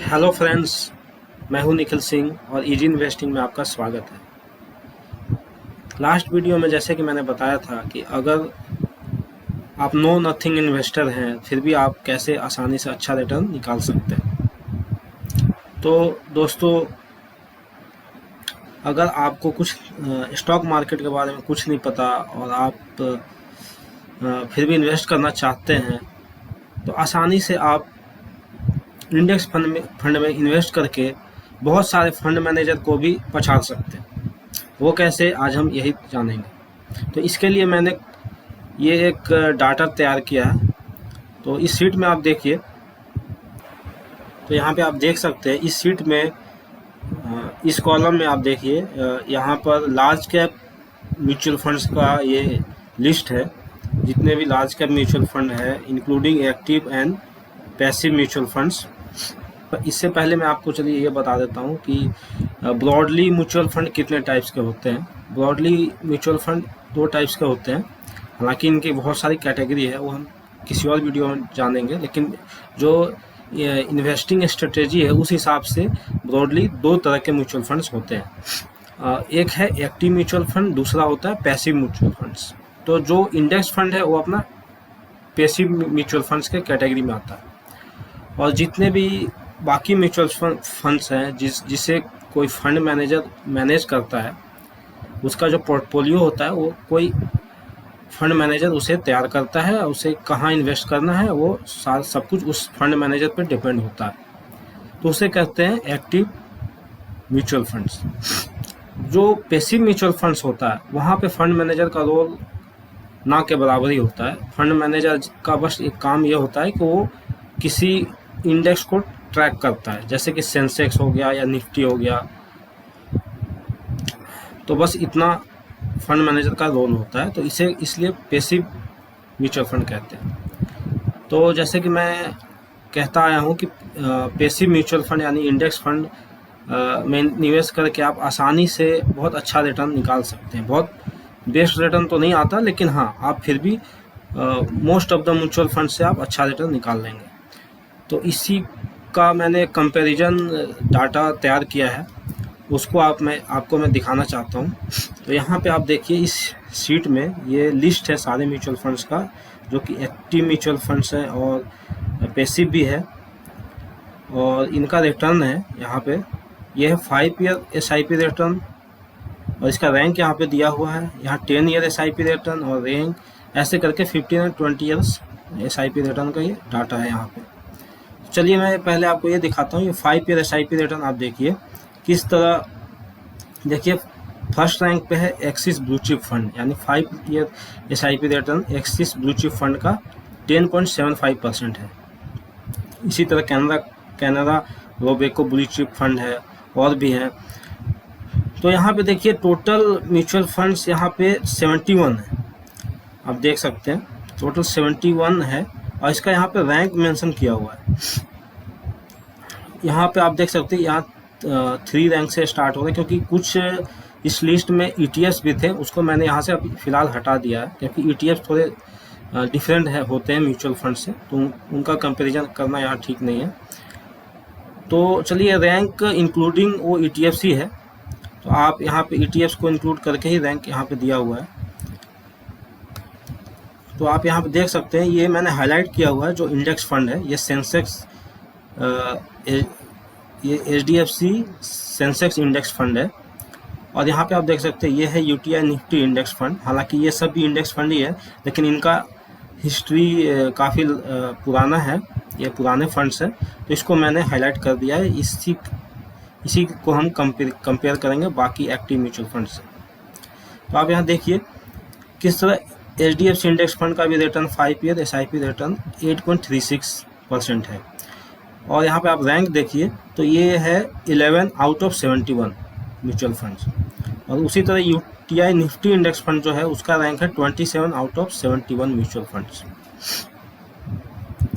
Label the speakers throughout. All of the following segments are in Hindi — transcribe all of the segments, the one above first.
Speaker 1: हेलो फ्रेंड्स, मैं हूं निखिल सिंह और इजी इन्वेस्टिंग में आपका स्वागत है। लास्ट वीडियो में जैसे कि मैंने बताया था कि अगर आप नो नथिंग इन्वेस्टर हैं फिर भी आप कैसे आसानी से अच्छा रिटर्न निकाल सकते हैं। तो दोस्तों, अगर आपको कुछ स्टॉक मार्केट के बारे में कुछ नहीं पता और आप फिर भी इन्वेस्ट करना चाहते हैं तो आसानी से आप इंडेक्स फंड में इन्वेस्ट करके बहुत सारे फंड मैनेजर को भी पछाड़ सकते हैं। वो कैसे, आज हम यही जानेंगे। तो इसके लिए मैंने ये एक डाटा तैयार किया है। तो इस शीट में आप देखिए, तो यहाँ पे आप देख सकते हैं इस शीट में इस कॉलम में आप देखिए, यहाँ पर लार्ज कैप म्यूचुअल फंड्स का ये लिस्ट है। जितने भी लार्ज कैप म्यूचुअल फंड है including active and passive mutual funds. इससे पहले मैं आपको चलिए ये बता देता हूँ कि ब्रॉडली म्यूचुअल फंड कितने टाइप्स के होते हैं। ब्रॉडली म्यूचुअल फंड दो टाइप्स के होते हैं, हालांकि इनकी बहुत सारी कैटेगरी है, वो हम किसी और वीडियो में जानेंगे। लेकिन जो इन्वेस्टिंग स्ट्रेटेजी है उस हिसाब से ब्रॉडली दो तरह के म्यूचुअल फंड्स होते हैं। एक है एक्टिव म्यूचुअल फंड, दूसरा होता है पैसिव म्यूचुअल फंड्स। तो जो इंडेक्स फंड है वो अपना पैसिव म्यूचुअल फंड्स के कैटेगरी में आता है। और जितने भी बाकी म्यूचुअल फंड्स हैं जिसे कोई फंड मैनेजर मैनेज करता है, उसका जो पोर्टफोलियो होता है वो कोई फंड मैनेजर उसे तैयार करता है। उसे कहाँ इन्वेस्ट करना है वो सब कुछ उस फंड मैनेजर पर डिपेंड होता है। तो उसे कहते हैं एक्टिव म्यूचुअल फंड्स। जो पैसिव म्यूचुअल फंड्स होता है वहाँ पे फंड मैनेजर का रोल ना के बराबर ही होता है। फंड मैनेजर का बस एक काम ये होता है कि वो किसी इंडेक्स को ट्रैक करता है, जैसे कि सेंसेक्स हो गया या निफ्टी हो गया। तो बस इतना फंड मैनेजर का रोल होता है, तो इसे इसलिए पैसिव म्यूचुअल फंड कहते हैं। तो जैसे कि मैं कहता आया हूँ कि पैसिव म्यूचुअल फंड यानी इंडेक्स फंड में निवेश करके आप आसानी से बहुत अच्छा रिटर्न निकाल सकते हैं। बहुत बेस्ट रिटर्न तो नहीं आता, लेकिन हाँ, आप फिर भी most of the mutual fund से आप अच्छा रिटर्न निकाल लेंगे। तो इसी का मैंने कंपैरिजन डाटा तैयार किया है, उसको आपको मैं दिखाना चाहता हूँ। तो यहाँ पे आप देखिए इस शीट में ये लिस्ट है सारे म्यूचुअल फंड्स का, जो कि एक्टिव म्यूचुअल फंड्स हैं और पैसिव भी है। और इनका रिटर्न है यहाँ पे, ये है 5 ईयर SIP रिटर्न, और इसका रैंक यहाँ पे दिया हुआ है। यहाँ 10 ईयर SIP रिटर्न और रैंक ऐसे करके 15 और 20 ईयर्स SIP रिटर्न का ये डाटा है यहाँ पे। चलिए मैं पहले आपको ये दिखाता हूँ। ये 5 ईयर SIP रिटर्न आप देखिए किस तरह। देखिए फर्स्ट रैंक पे है एक्सिस ब्लू चिप फंड, यानी 5 year SIP return axis blue chip fund का 10.75% है। इसी तरह Canara Robeco blue chip fund है और भी है। तो यहाँ पे देखिए टोटल म्यूचुअल फंड्स यहाँ पे 71 है, आप देख सकते हैं टोटल 71 है। और इसका यहाँ पे रैंक मेंशन किया हुआ है। यहाँ पे आप देख सकते हैं यहाँ 3 रैंक से स्टार्ट हो रहे हैं, क्योंकि कुछ इस लिस्ट में ETFs भी थे, उसको मैंने यहाँ से अभी फ़िलहाल हटा दिया है, क्योंकि ETFs थोड़े डिफरेंट होते हैं म्यूचुअल फंड से, तो उनका कंपैरिजन करना यहाँ ठीक नहीं है। तो चलिए रैंक इंक्लूडिंग वो ETFs ही है, तो आप यहाँ पे ETFs को इंक्लूड करके ही रैंक यहाँ पे दिया हुआ है। तो आप यहाँ पे देख सकते हैं, ये मैंने हाईलाइट किया हुआ है जो इंडेक्स फंड है। ये सेंसेक्स, ये HDFC सेंसेक्स इंडेक्स फंड है। और यहाँ पे आप देख सकते हैं ये है UTI निफ्टी इंडेक्स फंड। हालांकि ये सब भी इंडेक्स फंड ही है, लेकिन इनका हिस्ट्री काफ़ी पुराना है, ये पुराने फंड्स हैं, तो इसको मैंने हाईलाइट कर दिया है। इसी को हम कंपेयर करेंगे बाकी एक्टिव म्यूचुअल फंड से। तो आप यहाँ देखिए किस तरह HDFC इंडेक्स फंड का भी रिटर्न 5 ईयर SIP रिटर्न 8.36% है। और यहाँ पे आप रैंक देखिए तो ये है 11 आउट ऑफ 71 म्यूचुअल फंड्स। और उसी तरह UTI निफ्टी इंडेक्स फंड जो है उसका रैंक है 27 आउट ऑफ 71 म्यूचुअल फंड्स।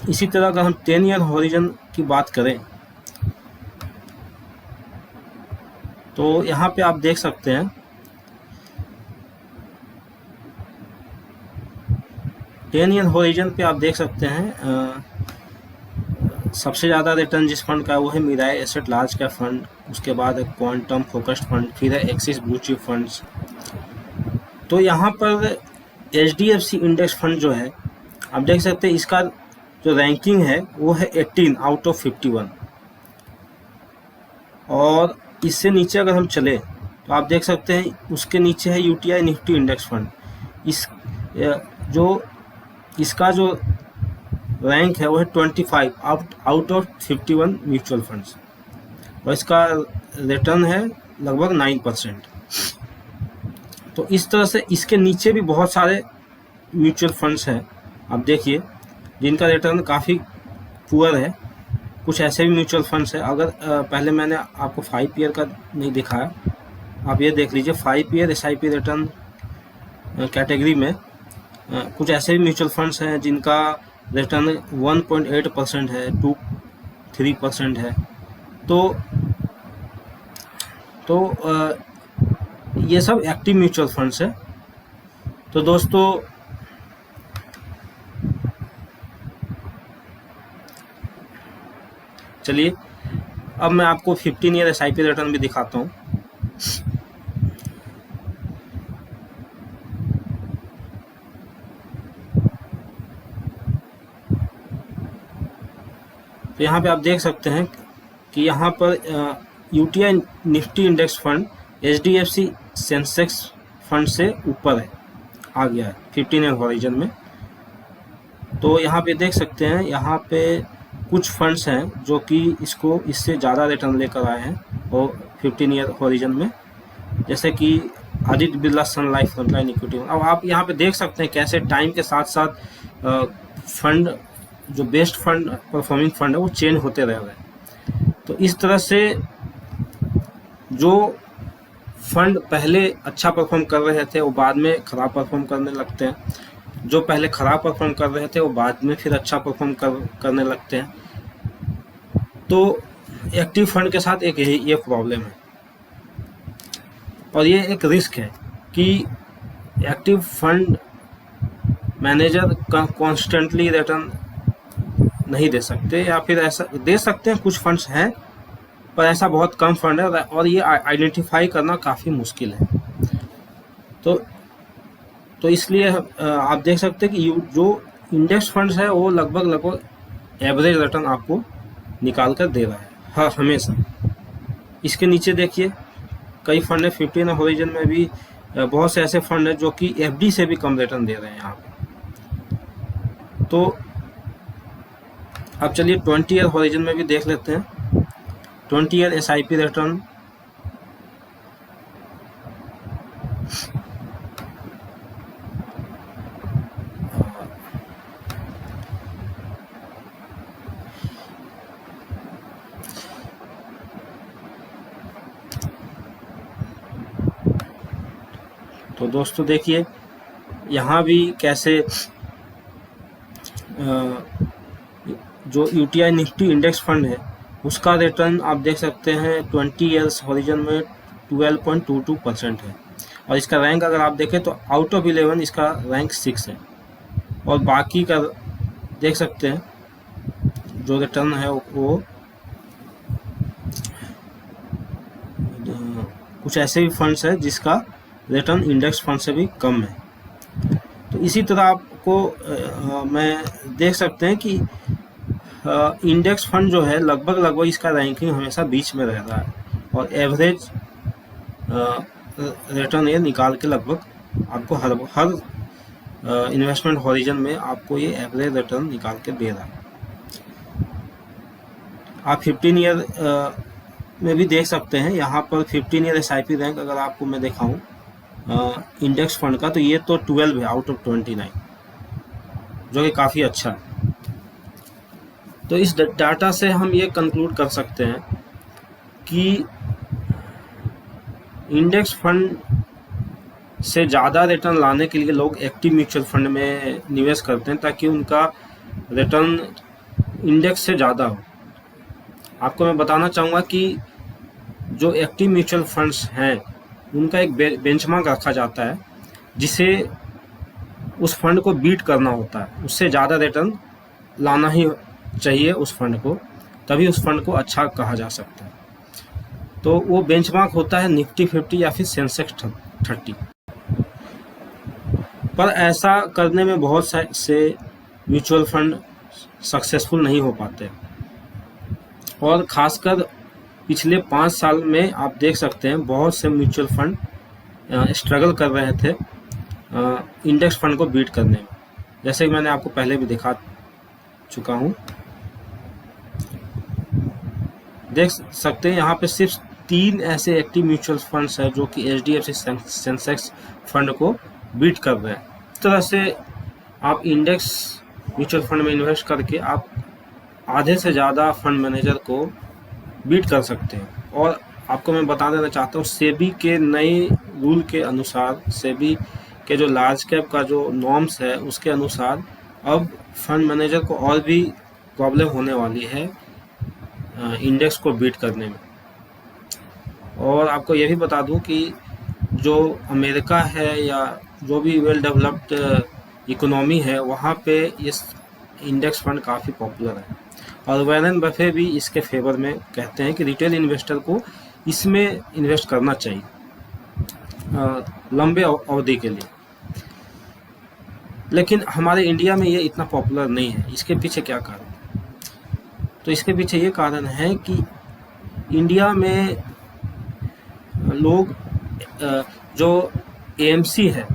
Speaker 1: इसी तरह अगर हम 10 ईयर हॉरिजन की बात करें तो यहाँ पे आप देख सकते हैं 10 ईयर हॉरिजन पे आप देख सकते हैं सबसे ज़्यादा रिटर्न जिस फंड का है वो है Mirae asset large cap fund, उसके बाद है क्वांटम फोकस्ड फंड, फिर है एक्सिस ब्लू चिप फंड्स। तो यहाँ पर HDFC इंडेक्स फंड जो है आप देख सकते हैं इसका जो रैंकिंग है वो है 18 आउट ऑफ 51। और इससे नीचे अगर हम चले तो आप देख सकते हैं उसके नीचे है UTI निफ्टी इंडेक्स फंड। इसका जो रैंक है वो है 25 आउट ऑफ 51 म्यूचुअल फंड्स, और इसका रिटर्न है लगभग 9%। तो इस तरह से इसके नीचे भी बहुत सारे म्यूचुअल फंड्स हैं आप देखिए जिनका रिटर्न काफ़ी पुअर है। कुछ ऐसे भी म्यूचुअल फंड्स हैं, अगर पहले मैंने आपको 5 ईयर का नहीं दिखाया, आप ये देख लीजिए 5 ईयर SIP रिटर्न कैटेगरी में कुछ ऐसे भी म्यूचुअल फंड्स हैं जिनका रिटर्न 1.8% है, 3% है। तो ये सब एक्टिव म्यूचुअल फंड्स है। तो दोस्तों चलिए अब मैं आपको 15 ईयर SIP रिटर्न भी दिखाता हूँ। तो यहाँ पे आप देख सकते हैं कि यहाँ पर UTI Nifty index fund HDFC Sensex fund से ऊपर है, आ गया है 15 ईयर हॉरिजन में। तो यहाँ पे देख सकते हैं यहाँ पे कुछ फंड्स हैं जो कि इससे ज़्यादा रिटर्न लेकर आए हैं और 15 ईयर हॉरिजन में, जैसे कि आदित्य बिरला सन लाइफ फ्रंटलाइन इक्विटी। अब आप यहाँ पे देख सकते हैं कैसे टाइम के साथ साथ फंड जो बेस्ट फंड परफॉर्मिंग फंड है वो चेंज होते रह रहे हैं। तो इस तरह से जो फंड पहले अच्छा परफॉर्म कर रहे थे वो बाद में ख़राब परफॉर्म करने लगते हैं, जो पहले ख़राब परफॉर्म कर रहे थे वो बाद में फिर अच्छा परफॉर्म करने लगते हैं। तो एक्टिव फंड के साथ एक ये प्रॉब्लम है और ये एक रिस्क है कि एक्टिव फंड मैनेजर का कॉन्स्टेंटली रिटर्न नहीं दे सकते, या फिर ऐसा दे सकते हैं, कुछ फंड्स हैं पर ऐसा बहुत कम फंड है और ये आइडेंटिफाई करना काफ़ी मुश्किल है। तो इसलिए आप देख सकते हैं कि जो इंडेक्स फंड्स है वो लगभग एवरेज रिटर्न आपको निकाल कर दे रहा है हाँ हमेशा। इसके नीचे देखिए कई फंड है 15 हॉरिजन में भी बहुत से ऐसे फंड है जो कि FD से भी कम रिटर्न दे रहे हैं यहाँ पे। तो अब चलिए 20 ईयर हॉरिजन में भी देख लेते हैं 20 ईयर SIP रिटर्न। तो दोस्तों देखिए यहाँ भी कैसे जो UTI निफ्टी इंडेक्स फंड है उसका रिटर्न आप देख सकते हैं 20 ईयर्स हॉरिजन में 12.22% है, और इसका रैंक अगर आप देखें तो आउट ऑफ 11 इसका रैंक 6 है। और बाकी का देख सकते हैं जो रिटर्न है वो कुछ ऐसे भी फंड्स है जिसका रिटर्न इंडेक्स फंड से भी कम है। तो इसी तरह आपको मैं देख सकते हैं कि इंडेक्स फंड जो है लगभग इसका रैंकिंग हमेशा बीच में रह रहा है, और एवरेज रिटर्न ये निकाल के लगभग आपको हर इन्वेस्टमेंट हॉरिजन में आपको ये एवरेज रिटर्न निकाल के दे रहा है। आप 15 ईयर में भी देख सकते हैं, यहाँ पर 15 ईयर SIP रैंक अगर आपको मैं दिखाऊं इंडेक्स फंड का, तो ये तो 12 है आउट ऑफ 29, जो कि काफ़ी अच्छा है। तो इस डाटा से हम ये कंक्लूड कर सकते हैं कि इंडेक्स फंड से ज़्यादा रिटर्न लाने के लिए लोग एक्टिव म्यूचुअल फंड में निवेश करते हैं ताकि उनका रिटर्न इंडेक्स से ज़्यादा हो। आपको मैं बताना चाहूँगा कि जो एक्टिव म्यूचुअल फंड्स हैं उनका एक बेंचमार्क रखा जाता है जिसे उस फंड को बीट करना होता है, उससे ज़्यादा रिटर्न लाना ही चाहिए उस फंड को, तभी उस फंड को अच्छा कहा जा सकता है। तो वो बेंचमार्क होता है निफ्टी 50 या फिर सेंसेक्स 30। पर ऐसा करने में बहुत से म्यूचुअल फंड सक्सेसफुल नहीं हो पाते, और ख़ासकर पिछले 5 साल में आप देख सकते हैं बहुत से म्यूचुअल फंड स्ट्रगल कर रहे थे इंडेक्स फंड को बीट करने में, जैसे कि मैंने आपको पहले भी दिखा चुका हूँ। देख सकते हैं यहाँ पे सिर्फ 3 ऐसे एक्टिव म्यूचुअल फंड्स हैं जो कि HDFC सेंसेक्स फंड को बीट कर रहे हैं। इस तरह से आप इंडेक्स म्यूचुअल फंड में इन्वेस्ट करके आप आधे से ज़्यादा फंड मैनेजर को बीट कर सकते हैं। और आपको मैं बता देना चाहता हूँ, सेबी के नए रूल के अनुसार, सेबी के जो लार्ज कैप का जो नॉर्म्स है उसके अनुसार अब फंड मैनेजर को और भी प्रॉब्लम होने वाली है इंडेक्स को बीट करने में। और आपको ये भी बता दूं कि जो अमेरिका है या जो भी वेल डेवलप्ड इकोनॉमी है वहाँ पे इस इंडेक्स फंड काफ़ी पॉपुलर है, और वॉरेन बफे भी इसके फेवर में कहते हैं कि रिटेल इन्वेस्टर को इसमें इन्वेस्ट करना चाहिए लंबे अवधि के लिए। लेकिन हमारे इंडिया में ये इतना पॉपुलर नहीं है। इसके पीछे क्या कारण? तो इसके पीछे ये कारण है कि इंडिया में लोग जो AMC है,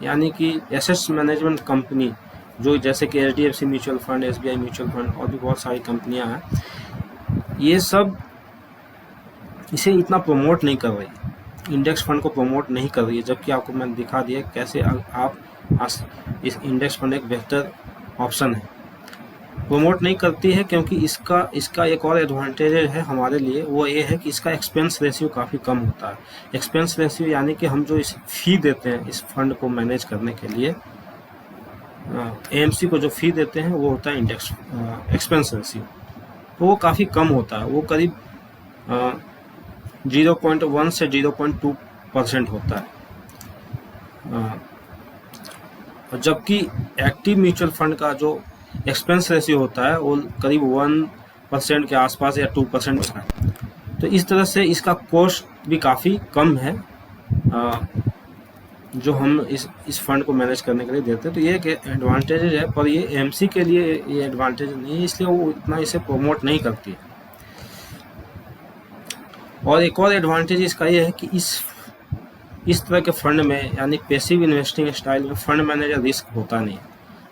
Speaker 1: यानी कि एसेट्स मैनेजमेंट कंपनी, जो जैसे कि HDFC mutual fund, SBI mutual fund और भी बहुत सारी कंपनियां हैं, ये सब इसे इतना प्रमोट नहीं कर रही, इंडेक्स फंड को प्रमोट नहीं कर रही है। जबकि आपको मैंने दिखा दिया कैसे आप इस इंडेक्स फंड एक बेहतर ऑप्शन है। प्रमोट नहीं करती है क्योंकि इसका एक और एडवांटेज है हमारे लिए, वो ये है कि इसका एक्सपेंस रेशियो काफ़ी कम होता है। एक्सपेंस रेशियो यानी कि हम जो इस फी देते हैं इस फंड को मैनेज करने के लिए, AMC को जो फी देते हैं वो होता है इंडेक्स एक्सपेंस रेशियो, तो वो काफ़ी कम होता है। वो करीब 0.1 से 0.2% होता है। जबकि एक्टिव म्यूचुअल फंड का जो एक्सपेंस रेशियो होता है वो करीब 1% के आसपास या 2% होता है। तो इस तरह से इसका कॉस्ट भी काफ़ी कम है जो हम इस फंड को मैनेज करने के लिए देते हैं। तो ये एक एडवांटेज है, पर ये AMC के लिए ये एडवांटेज नहीं है, इसलिए वो इतना इसे प्रमोट नहीं करती है। और एक और एडवांटेज इसका ये है कि इस तरह के फंड में, यानी पैसिव इन्वेस्टिंग स्टाइल में, फंड मैनेजर रिस्क होता नहीं।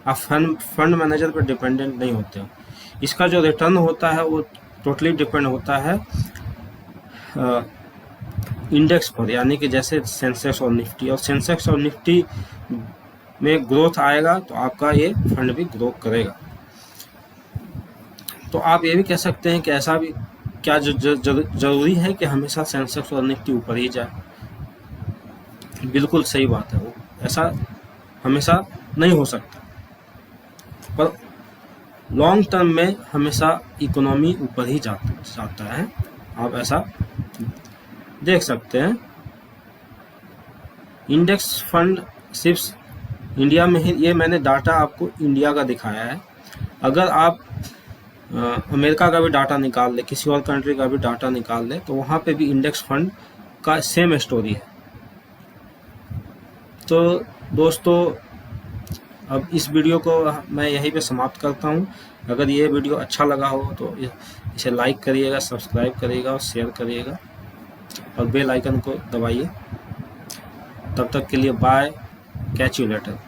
Speaker 1: आप फंड मैनेजर पर डिपेंडेंट नहीं होते हो। इसका जो रिटर्न होता है वो टोटली डिपेंड होता है इंडेक्स पर, यानी कि जैसे सेंसेक्स और निफ्टी। और सेंसेक्स और निफ्टी में ग्रोथ आएगा तो आपका ये फंड भी ग्रो करेगा। तो आप ये भी कह सकते हैं कि ऐसा भी क्या जरूरी है कि हमेशा सेंसेक्स और निफ्टी ऊपर ही जाए? बिल्कुल सही बात है, वो ऐसा हमेशा नहीं हो सकता, पर लॉन्ग टर्म में हमेशा इकोनॉमी ऊपर ही जाता है। आप ऐसा देख सकते हैं। इंडेक्स फंड सिर्फ इंडिया में ही, ये मैंने डाटा आपको इंडिया का दिखाया है। अगर आप अमेरिका का भी डाटा निकाल ले, किसी और कंट्री का भी डाटा निकाल ले, तो वहाँ पे भी इंडेक्स फंड का सेम स्टोरी है। तो दोस्तों, अब इस वीडियो को मैं यहीं पे समाप्त करता हूँ। अगर ये वीडियो अच्छा लगा हो तो इसे लाइक करिएगा, सब्सक्राइब करिएगा और शेयर करिएगा, और बेल आइकन को दबाइए। तब तक के लिए बाय, कैच यू लेटर।